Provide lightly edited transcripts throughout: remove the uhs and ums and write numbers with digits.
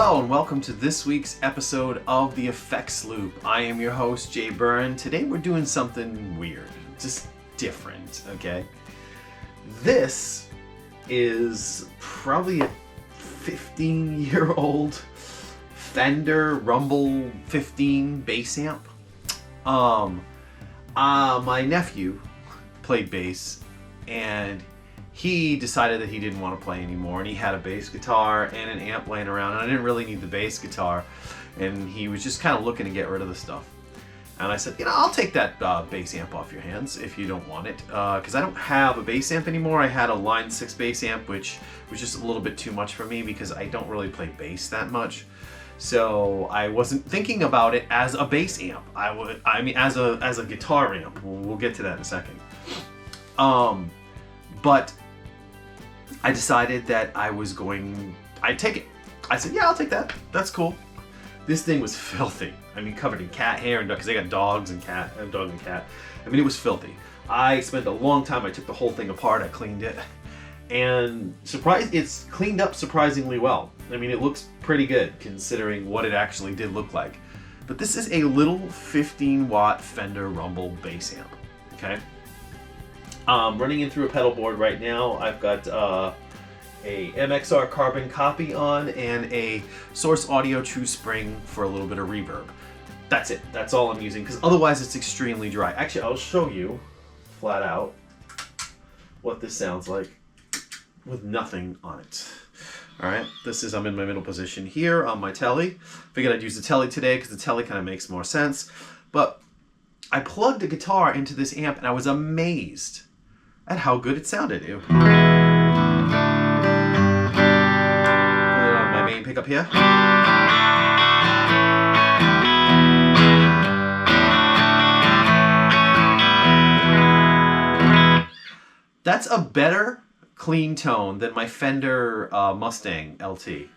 Hello and welcome to this week's episode of The Effects Loop. I am your host, Jay Byrne. Today we're doing something weird, just different, okay? This is probably a 15-year-old Fender Rumble 15 bass amp. My nephew played bass and he decided that he didn't want to play anymore, and he had a bass guitar and an amp laying around, and I didn't really need the bass guitar, and he was just kind of looking to get rid of the stuff. And I said, I'll take that bass amp off your hands if you don't want it, because I don't have a bass amp anymore. I had a Line 6 bass amp, which was just a little bit too much for me because I don't really play bass that much. So I wasn't thinking about it as a bass amp. I mean as a guitar amp. We'll get to that in a second. But I decided that I'd take it. I said, yeah, I'll take that. That's cool. This thing was filthy. I mean, covered in cat hair and because they got dogs and cat. I mean, it was filthy. I spent a long time. I took the whole thing apart. I cleaned it, and it's cleaned up surprisingly well. I mean, it looks pretty good considering what it actually did look like. But this is a little 15-watt Fender Rumble bass amp. Okay. Running in through a pedal board right now. I've got a MXR carbon copy on and a Source Audio True Spring for a little bit of reverb. That's it. That's all I'm using because otherwise it's extremely dry. Actually, I'll show you flat out what this sounds like with nothing on it. All right, I'm in my middle position here on my telly. Figured I'd use the telly today because the telly kind of makes more sense. But I plugged a guitar into this amp and I was amazed at how good it sounded. Put it on my main pickup here. That's a better clean tone than my Fender Mustang LT.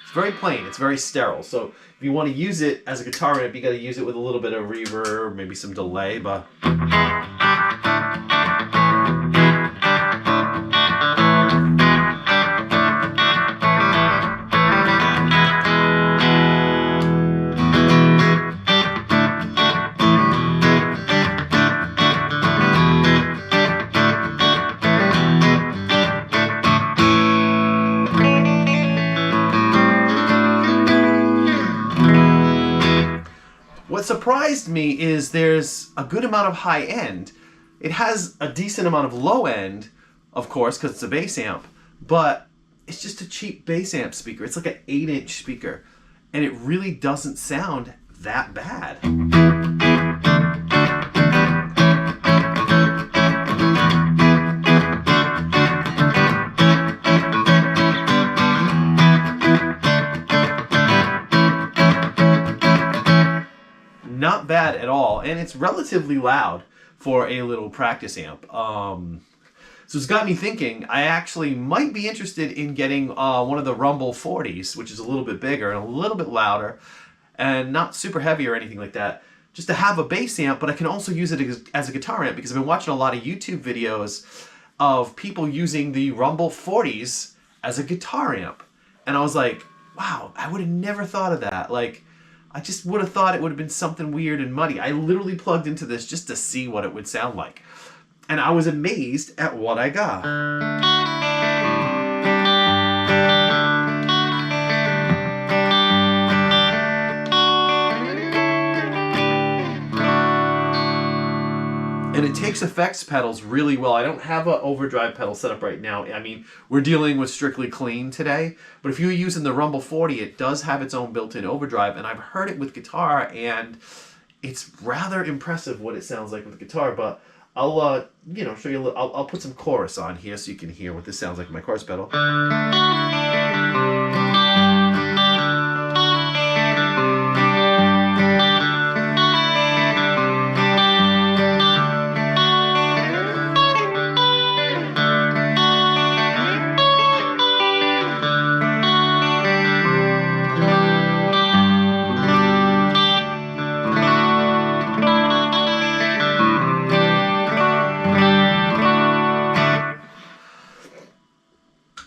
It's very plain, it's very sterile. So if you want to use it as a guitar amp, you got to use it with a little bit of reverb, maybe some delay, but what surprised me is there's a good amount of high end. It has a decent amount of low end, of course, because it's a bass amp, but it's just a cheap bass amp speaker. It's like an 8-inch speaker, and it really doesn't sound that bad. Not bad at all, and it's relatively loud for a little practice amp. So it's got me thinking I actually might be interested in getting one of the Rumble 40s, which is a little bit bigger and a little bit louder and not super heavy or anything like that, just to have a bass amp, but I can also use it as a guitar amp because I've been watching a lot of YouTube videos of people using the Rumble 40s as a guitar amp. And I was like, wow, I would have never thought of that. Like, I just would have thought it would have been something weird and muddy. I literally plugged into this just to see what it would sound like. And I was amazed at what I got. And it takes effects pedals really well. I don't have an overdrive pedal set up right now. I mean, we're dealing with strictly clean today. But if you're using the Rumble 40, it does have its own built-in overdrive. And I've heard it with guitar, and it's rather impressive what it sounds like with guitar. But I'll, show you a little. I'll put some chorus on here so you can hear what this sounds like with my chorus pedal.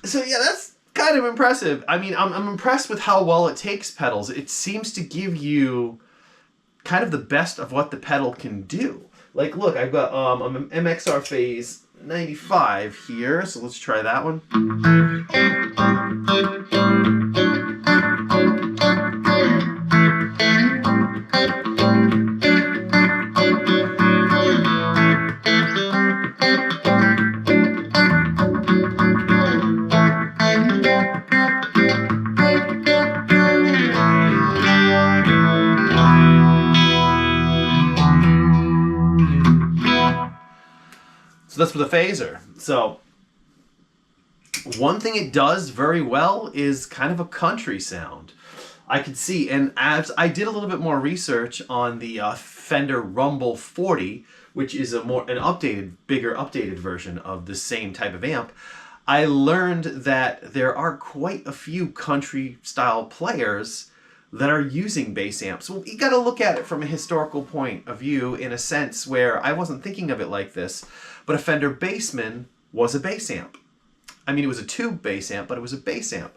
So yeah, that's kind impressive. I mean, I'm impressed with how well it takes pedals. It seems to give you kind of the best of what the pedal can do. Like, look, I've got an MXR Phase 95 here, so let's try that one. So that's with a phaser. So one thing it does very well is kind of a country sound. I could see, and as I did a little bit more research on the Fender Rumble 40, which is an bigger updated version of the same type of amp, I learned that there are quite a few country style players that are using bass amps. Well, you got to look at it from a historical point of view in a sense where I wasn't thinking of it like this, but a Fender Bassman was a bass amp. I mean, it was a tube bass amp, but it was a bass amp.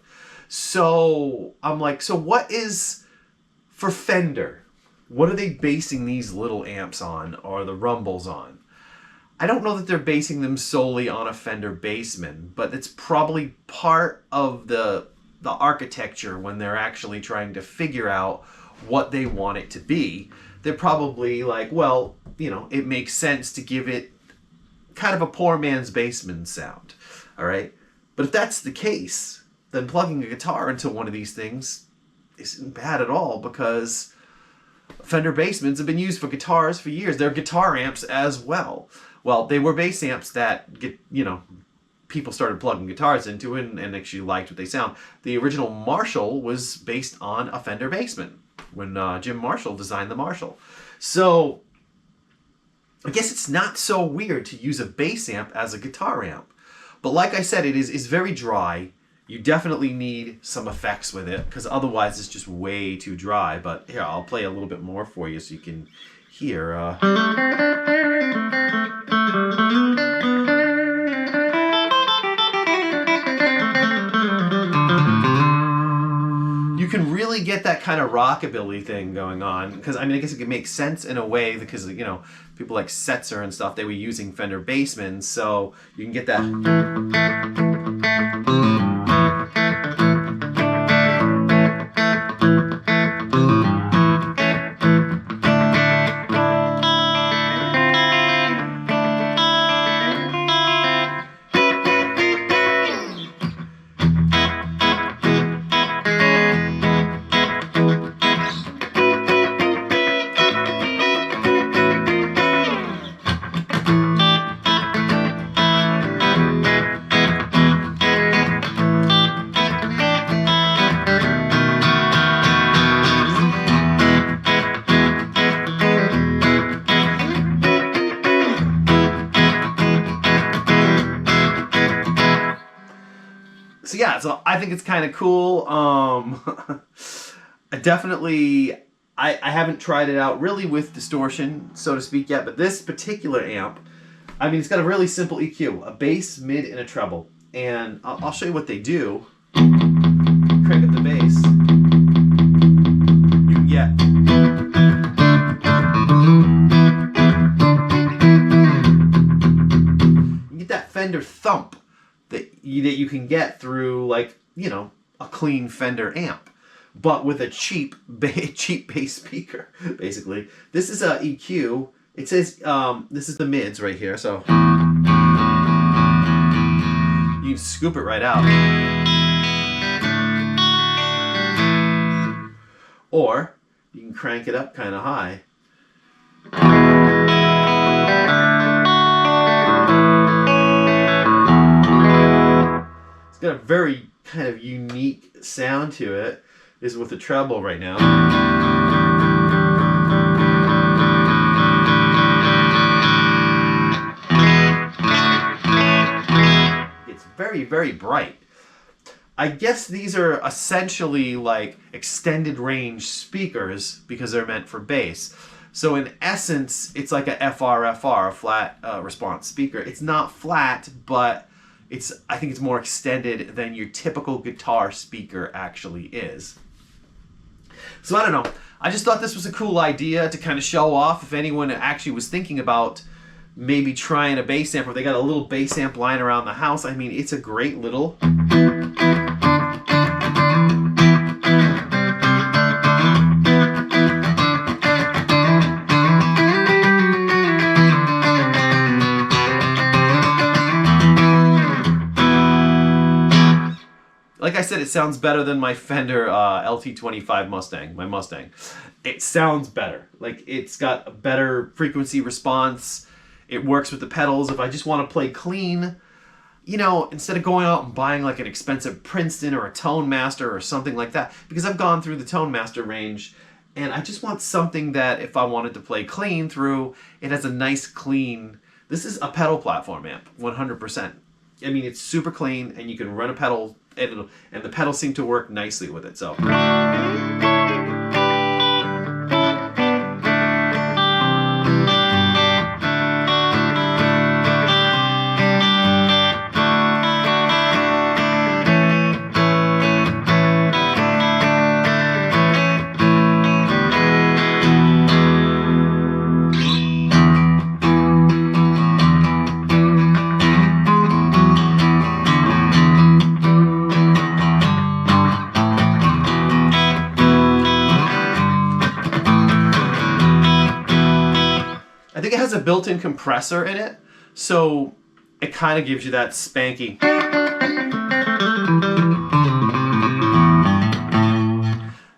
So I'm like, so what is, for Fender, what are they basing these little amps on, or the Rumbles on? I don't know that they're basing them solely on a Fender Bassman, but it's probably part of the architecture when they're actually trying to figure out what they want it to be. They're probably like, well, you know, it makes sense to give it kind of a poor man's Bassman sound, all right? But if that's the case, then plugging a guitar into one of these things isn't bad at all, because Fender Bassmans have been used for guitars for years. They're guitar amps as well. Well, they were bass amps that, people started plugging guitars into it and actually liked what they sound. The original Marshall was based on a Fender Bassman when Jim Marshall designed the Marshall. So I guess it's not so weird to use a bass amp as a guitar amp. But like I said, it is very dry. You definitely need some effects with it, because otherwise it's just way too dry. But here, I'll play a little bit more for you so you can hear. You can really get that kind of rockabilly thing going on, because I mean, I guess it could make sense in a way, because people like Setzer and stuff, they were using Fender Bassmans, so you can get that. So yeah, so I think it's kind of cool. I haven't tried it out really with distortion, so to speak, yet, but this particular amp, I mean, it's got a really simple EQ, a bass, mid, and a treble. And I'll show you what they do. Crank up the bass. You can get... You get that Fender thump that you can get through, like, a clean Fender amp, but with a cheap bass speaker, basically. This is a EQ. It says this is the mids right here, so you can scoop it right out, or you can crank it up kind of high. It's got a very kind of unique sound to it. This is with the treble right now. It's very, very bright. I guess these are essentially like extended range speakers because they're meant for bass. So in essence, it's like a FR, a flat response speaker. It's not flat, but I think it's more extended than your typical guitar speaker actually is. So I don't know. I just thought this was a cool idea to kind of show off if anyone actually was thinking about maybe trying a bass amp, or they got a little bass amp lying around the house. I mean, it's a great little... Like I said, it sounds better than my Fender LT25 Mustang, my Mustang. It sounds better. Like, it's got a better frequency response. It works with the pedals. If I just want to play clean, you know, instead of going out and buying like an expensive Princeton or a Tone Master or something like that, because I've gone through the Tone Master range, and I just want something that if I wanted to play clean through, it has a nice clean... This is a pedal platform amp, 100%. I mean, it's super clean, and you can run a pedal, and the pedals seem to work nicely with it, so... I think it has a built-in compressor in it, so it kind of gives you that spanky.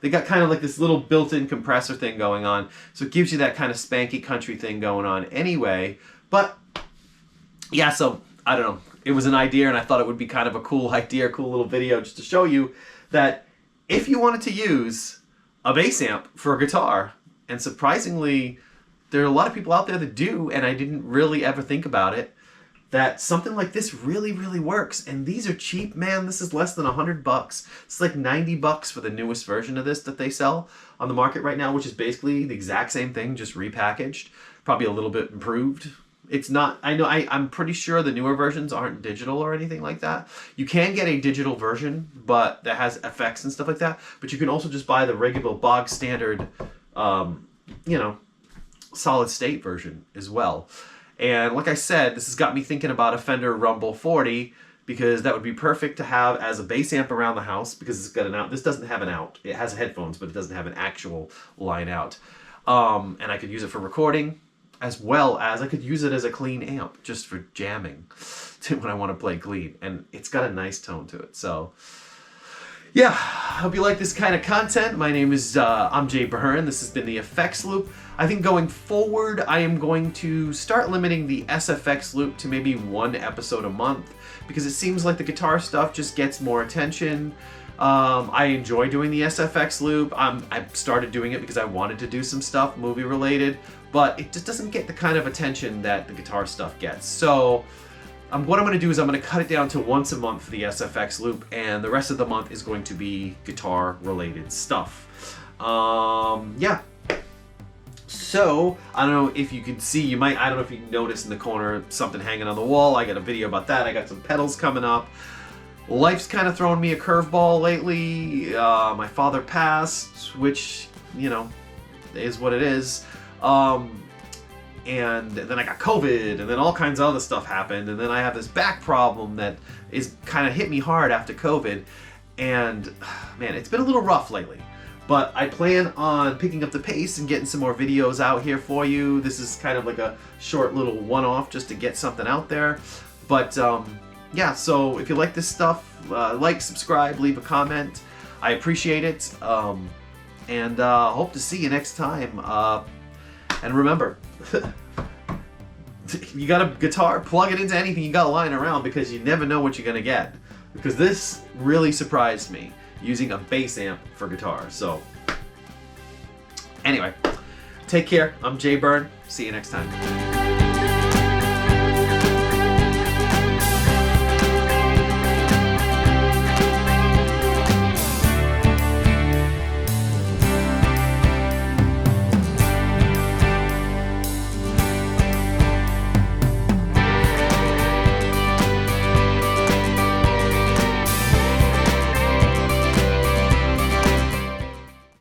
They got kind of like this little built-in compressor thing going on, so it gives you that kind of spanky country thing going on anyway. But yeah, so I don't know. It was an idea, and I thought it would be kind of a cool idea, cool little video just to show you that if you wanted to use a bass amp for a guitar, and surprisingly, there are a lot of people out there that do, and I didn't really ever think about it, that something like this really, really works. And these are cheap, man. This is less than $100. It's like $90 for the newest version of this that they sell on the market right now, which is basically the exact same thing, just repackaged, probably a little bit improved. It's not, I'm pretty sure the newer versions aren't digital or anything like that. You can get a digital version, but that has effects and stuff like that. But you can also just buy the regular bog standard, you know, solid state version as well. And like I said, this has got me thinking about a Fender Rumble 40, because that would be perfect to have as a bass amp around the house, because it's got an out. This doesn't have an out. It has headphones, but it doesn't have an actual line out. And I could use it for recording, as well as I could use it as a clean amp just for jamming when I want to play clean. And it's got a nice tone to it. So yeah, I hope you like this kind of content. My name is, I'm Jay Byrne. This has been the Effects Loop. I think going forward, I am going to start limiting the SFX Loop to maybe 1 episode a month, because it seems like the guitar stuff just gets more attention. I enjoy doing the SFX Loop. I started doing it because I wanted to do some stuff movie related, but it just doesn't get the kind of attention that the guitar stuff gets. So what I'm going to do is I'm going to cut it down to once a month for the SFX Loop, and the rest of the month is going to be guitar related stuff. Yeah. So, I don't know if you can see, I don't know if you can notice in the corner something hanging on the wall. I got a video about that. I got some pedals coming up. Life's kind of thrown me a curveball lately. My father passed, which, you know, is what it is. And then I got COVID, and then all kinds of other stuff happened, and then I have this back problem that is kind of hit me hard after COVID, and man, it's been a little rough lately. But I plan on picking up the pace and getting some more videos out here for you. This is kind of like a short little one-off just to get something out there. But yeah, so if you like this stuff, like, subscribe, leave a comment. I appreciate it. And hope to see you next time. And remember, you got a guitar, plug it into anything you got lying around, because you never know what you're gonna get. Because this really surprised me, using a bass amp for guitar. So anyway, take care. I'm Jay Byrne. See you next time.